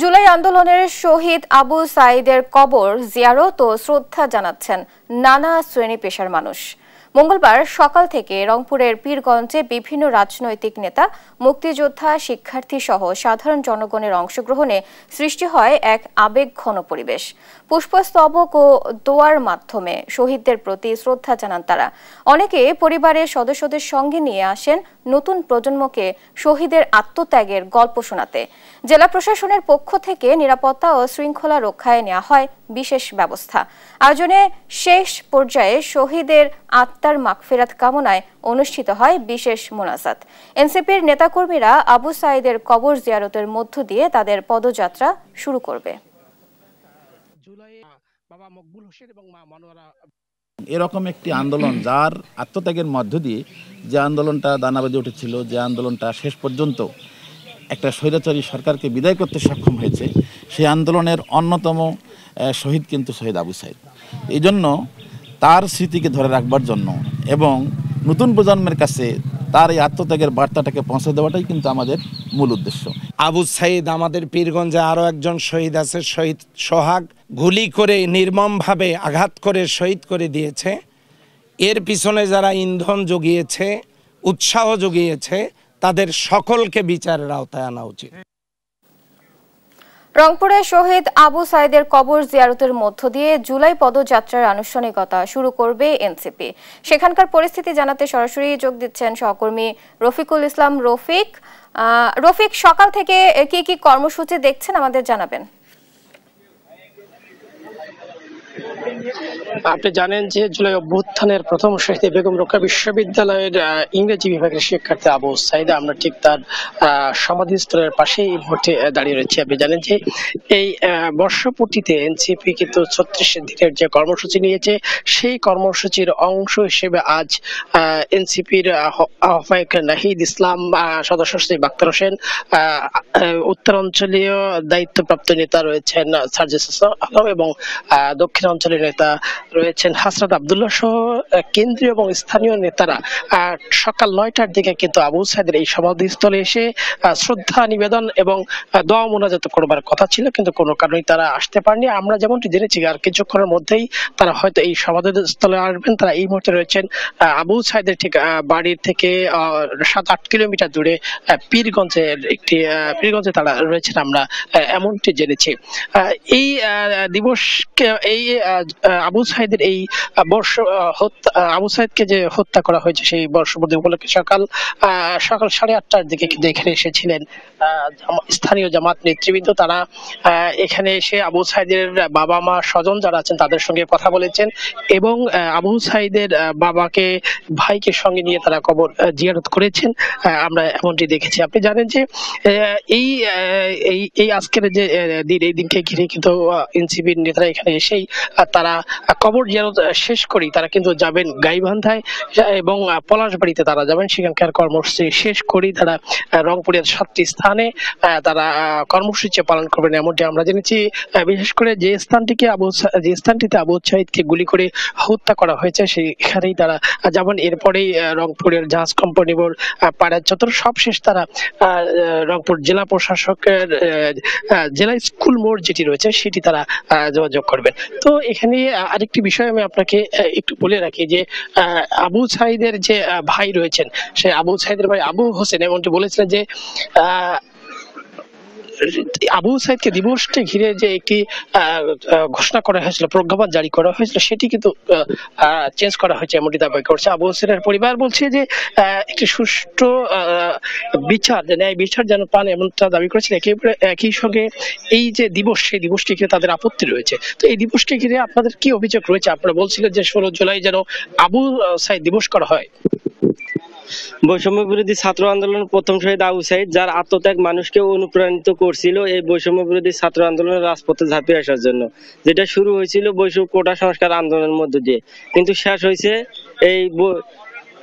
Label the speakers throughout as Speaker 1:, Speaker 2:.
Speaker 1: জুলাই আন্দোলনের শহীদ আবু সাঈদের কবর জিয়ারত ও শ্রদ্ধা জানাচ্ছেন নানা শ্রেণী পেশার মানুষ। মঙ্গলবার সকাল থেকে রংপুরের পীরগঞ্জে বিভিন্ন রাজনৈতিক নেতা, মুক্তিযোদ্ধা, শিক্ষার্থী সহ সাধারণ জনগণের অংশগ্রহণে সৃষ্টি হয় এক আবেগঘন পরিবেশ। পুষ্পস্তবক ও দোয়ার মাধ্যমে শহীদদের প্রতি শ্রদ্ধা জানান তারা। অনেকে পরিবারের সদস্যদের সঙ্গে নিয়ে আসেন নতুন প্রজন্মকে শহীদের আত্মত্যাগের গল্প শোনাতে। জেলা প্রশাসনের পক্ষ থেকে নিরাপত্তা ও শৃঙ্খলা রক্ষায় নেওয়া হয় বিশেষ ব্যবস্থা। আয়োজনে শেষ পর্যায়ে শহীদের আত্মার মাগফিরাত কামনায় অনুষ্ঠিত হয় বিশেষ মোনাজাত। এনসিপির নেতাকর্মীরা আবু সাঈদের কবর জিয়ারতের মধ্য দিয়ে তাদের পদযাত্রা শুরু করবে।
Speaker 2: এরকম একটি আন্দোলন, যার আত্মত্যাগের মধ্য দিয়ে যে আন্দোলনটা দানা বেঁধে উঠেছিল, যে আন্দোলনটা শেষ পর্যন্ত একটা স্বৈরাচারী সরকারকে বিদায় করতে সক্ষম হয়েছে, সেই আন্দোলনের অন্যতম শহীদ কিন্তু শহীদ আবু সাঈদ। এই জন্য তার স্মৃতিকে ধরে রাখবার জন্য এবং নতুন প্রজন্মের কাছে তার এই আত্মত্যাগের বার্তাটাকে পৌঁছে দেওয়াটাই কিন্তু আমাদের মূল উদ্দেশ্য।
Speaker 3: আবু সাঈদ আমাদের পীরগঞ্জে আরও একজন শহীদ আছে, শহীদ সোহাগ, গুলি করে নির্মমভাবে আঘাত করে শহীদ করে দিয়েছে। এর পিছনে যারা ইন্ধন জুগিয়েছে, উৎসাহ জুগিয়েছে, তাদের সকলকে বিচারের আওতায় আনা উচিত।
Speaker 1: রংপুরে শহীদ আবু সাঈদের কবর জিয়ারতের মধ্য দিয়ে জুলাই পদযাত্রার আনুষ্ঠানিকতা শুরু করবে এনসিপি। সেখানকার পরিস্থিতি জানাতে সরাসরি যোগ দিচ্ছেন সহকর্মী রফিকুল ইসলাম। রফিক, সকাল থেকে কি কি কর্মসূচি দেখছেন আমাদের জানাবেন।
Speaker 4: আপনি জানেন যে জুলাই অভ্যুত্থানের প্রথম শহীদ বেগম রোকেয়া বিশ্ববিদ্যালয়ের ইংরেজি বিভাগের শিক্ষার্থী আবু সাঈদ, আমরা ঠিক তার সমাধিস্থলের পাশেই এই মুহূর্তে দাঁড়িয়ে রয়েছি। আপনি জানেন যে এই বর্ষপূর্তিতে এনসিপি কিন্তু 36 দিনের যে কর্মসূচি নিয়েছে, সেই কর্মসূচির অংশ হিসেবে আজ এনসিপির আহ্বায়ক নাহিদ ইসলাম, সদস্য সচিব আক্তার হোসেন, উত্তরাঞ্চলীয় দায়িত্বপ্রাপ্ত নেতা রয়েছেন সার্জিস আলম এবং দক্ষিণ অঞ্চলের নেতা রয়েছেন হাসরাত আব্দুল্লাহ সহ কেন্দ্রীয় এবং স্থানীয় নেতারা সকাল 9টার দিকে কিন্তু আবু সাঈদের এই সমাধিস্থলে এসে শ্রদ্ধা নিবেদন এবং দোয়া মোনাজাত করবার কথা ছিল, কিন্তু কোনো কারণেই তারা আসতে পারেনি। আমরা যেমনটি জেনেছি আর কিছুক্ষণের মধ্যেই তারা হয়তো এই সমাধিস্থলে আসবেন। তারা এই মুহূর্তে রয়েছেন আবু সাঈদের ঠিক বাড়ির থেকে 7-8 কিলোমিটার দূরে পীরগঞ্জে তারা রয়েছেন, আমরা এমনটি জেনেছি। এই দিবসকে, এই আবু সাঈদের এই আবু সাঈদকে যে হত্যা করা হয়েছে সেই বর্ষপূর্তি উপলক্ষে সকাল 8:30টার দিকে কিন্তু এখানে এসেছিলেন স্থানীয় জামাত নেতৃবৃন্দ। তারা এখানে এসে আবু সাঈদের বাবা মা স্বজন যারা আছেন তাদের সঙ্গে কথা বলেছেন এবং আবু সাঈদের ভাইকে সঙ্গে নিয়ে তারা কবর জিয়ারত করেছেন, আমরা এমনটি দেখেছি। আপনি জানেন যে এই আজকের যে দিন, এই দিনকে ঘিরে কিন্তু এনসিপির নেতারা এখানে এসেই তারা কবর জিয়ারত শেষ করেই তারা কিন্তু যাবেন গাইবান্ধায় এবং পলাশবাড়িতে তারা যাবেন। সেখানকার কর্মসূচি শেষ করেই তারা রংপুরের 7টি স্থানে তারা কর্মসূচি পালন করবেন এমনটি আমরা জেনেছি। বিশেষ করে যে স্থানটিতে আবু সাঈদকে গুলি করে হত্যা করা হয়েছে সেখানেই তারা যাবেন। এরপরেই রংপুরের জাহাজ কোম্পানি মোড়, পাড়ার চত্বর, সবশেষ তারা রংপুর জেলা প্রশাসকের জেলা স্কুল মোড় যেটি রয়েছে সেটি তারা যোগাযোগ করবেন। তো এখানে আরেকটি বিষয় আমি আপনাকে একটু বলে রাখি যে আবু সাঈদের যে ভাই রয়েছেন, সে আবু সাঈদের ভাই আবু হোসেন এমনটি বলেছিলেন যে আবু সাঈদকে দিবসকে ঘিরে যে একটি ঘোষণা করা হয়েছিল, প্রজ্ঞাপন জারি করা হয়েছিল, সেটি কিন্তু চেঞ্জ করা হয়েছে এমনটি দাবি করছে আবু হোসেনের পরিবার। বলছে যে একটি সুষ্ঠু বিচার, ন্যায় বিচার যেন পান এমনটা দাবি করেছেন। একই সঙ্গে এই যে দিবস, সেই দিবসকে ঘিরে তাদের আপত্তি রয়েছে। তো এই দিবসকে ঘিরে আপনাদের কি অভিযোগ রয়েছে? আপনারা বলছিলেন যে 16 জুলাই যেন আবু সাঈদ দিবস করা হয়।
Speaker 5: বৈষম্য বিরোধী ছাত্র আন্দোলনের প্রথম শহীদ আবু সাঈদ, যার আত্মত্যাগ মানুষকে অনুপ্রাণিত করছিল এই বৈষম্য বিরোধী ছাত্র আন্দোলনের রাজপথে ঝাঁপিয়ে আসার জন্য, যেটা শুরু হয়েছিল বৈষম্য কোটা সংস্কার আন্দোলনের মধ্য দিয়ে, কিন্তু শেষ হয়েছে এই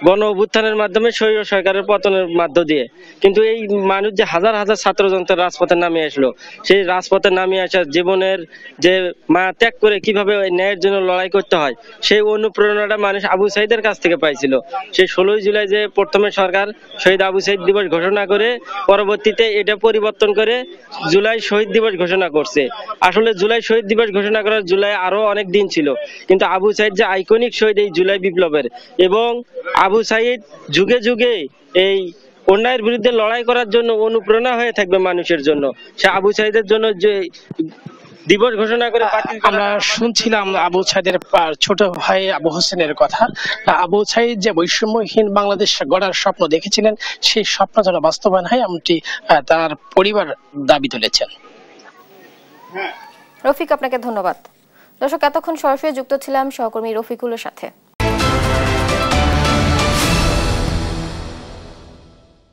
Speaker 5: গণ অভ্যুত্থানের মাধ্যমে স্বৈর সরকারের পতনের মধ্য দিয়ে। কিন্তু এই মানুষ যে হাজার হাজার ছাত্র জনতা রাজপথে নামে আসলো, সেই রাজপথে নামে আসা জীবনের যে মা ত্যাগ করে কিভাবে ন্যায়ের জন্য লড়াই করতে হয়, সেই অনুপ্রেরণাটা মানুষ আবু সাইদের কাছ থেকে পাইছিল। সেই 16 জুলাই যে প্রথমে সরকার শহীদ আবু সাইদ দিবস ঘোষণা করে পরবর্তীতে এটা পরিবর্তন করে জুলাই শহীদ দিবস ঘোষণা করছে। আসলে জুলাই শহীদ দিবস ঘোষণা করার জুলাই আরো অনেক দিন ছিল, কিন্তু আবু সাইদ যে আইকনিক শহীদ এই জুলাই বিপ্লবের, এবং আবু সাইদ যুগে যুগে এই অন্যায়ের বিরুদ্ধে লড়াই করার জন্য অনুপ্রেরণা হয়ে থাকবে মানুষের জন্য। সে আবু সাইদের জন্য যে দিবস ঘোষণা করে
Speaker 4: আমরা শুনছিলাম আবু সাইদের ছোট ভাই আবু হোসেনের কথা। আবু সাইদ যে বৈষম্যহীন বাংলাদেশ গড়ার স্বপ্ন দেখেছিলেন, সেই স্বপ্ন যেন বাস্তবায়ন হয় এমনটি তার পরিবার দাবি তুলেছেন।
Speaker 1: রফিক, আপনাকে ধন্যবাদ। দর্শক, এতক্ষণ সরাসরি যুক্ত ছিলাম সহকর্মী রফিকুলের সাথে।